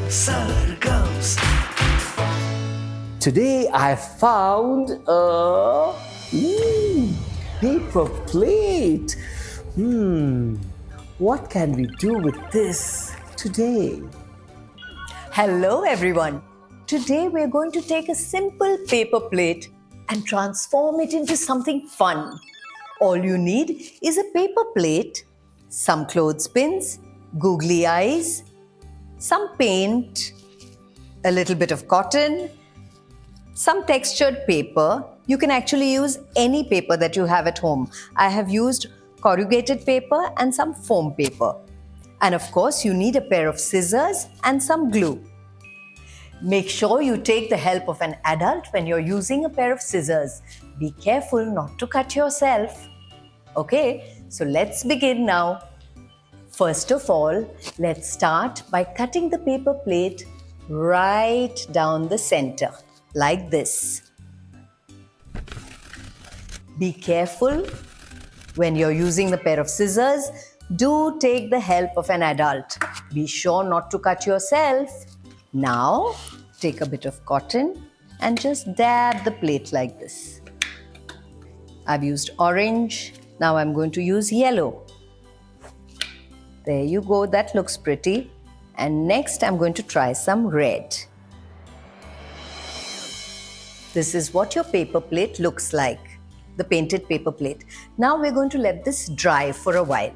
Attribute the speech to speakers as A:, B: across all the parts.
A: SRGMs.
B: Today I found a paper plate. What can we do with this today?
C: Hello everyone. Today we're going to take a simple paper plate and transform it into something fun. All you need is a paper plate, some clothespins, googly eyes, some paint, a little bit of cotton, some textured paper. You can actually use any paper that you have at home. I have used corrugated paper and some foam paper. And of course, you need a pair of scissors and some glue. Make sure you take the help of an adult when you're using a pair of scissors. Be careful not to cut yourself. Okay, so let's begin now. First of all, let's start by cutting the paper plate right down the center, like this. Be careful when you're using the pair of scissors. Do take the help of an adult. Be sure not to cut yourself. Now, take a bit of cotton and just dab the plate like this. I've used orange. Now I'm going to use yellow. There you go, that looks pretty. And next I'm going to try some red. This is what your paper plate looks like, the painted paper plate. Now we're going to let this dry for a while.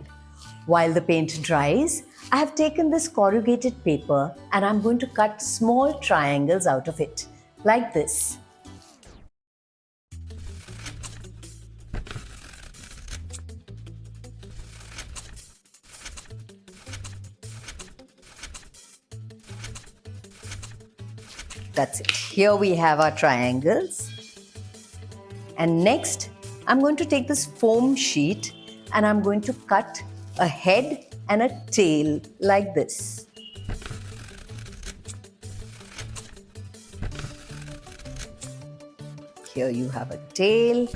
C: While the paint dries, I have taken this corrugated paper and I'm going to cut small triangles out of it, like this. That's it. Here we have our triangles. And next, I'm going to take this foam sheet and I'm going to cut a head and a tail like this. Here you have a tail.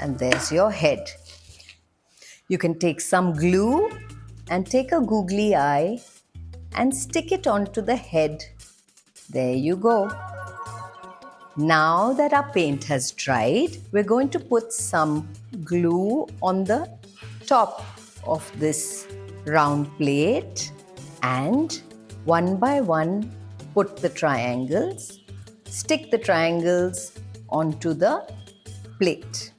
C: And there's your head. You can take some glue and take a googly eye and stick it onto the head. There you go. Now that our paint has dried, we're going to put some glue on the top of this round plate and one by one put the triangles, stick the triangles onto the plate.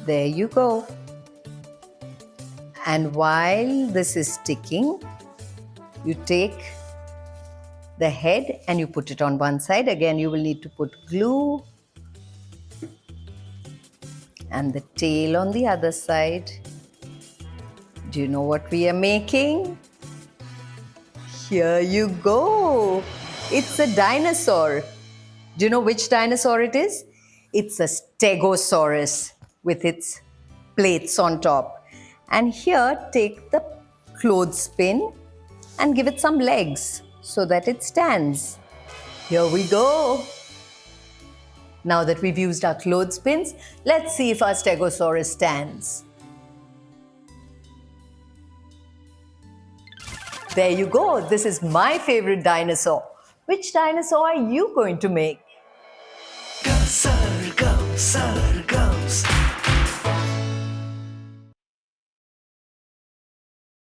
C: There you go. And while this is sticking, you take the head and you put it on one side. Again, you will need to put glue. And the tail on the other side. Do you know what we are making? Here you go. It's a dinosaur. Do you know which dinosaur it is? It's a Stegosaurus with its plates on top. And here, take the clothespin and give it some legs so that it stands. Here we go. Now that we've used our clothespins, let's see if our Stegosaurus stands. There you go. This is my favorite dinosaur. Which dinosaur are you going to make?
A: SRGMs.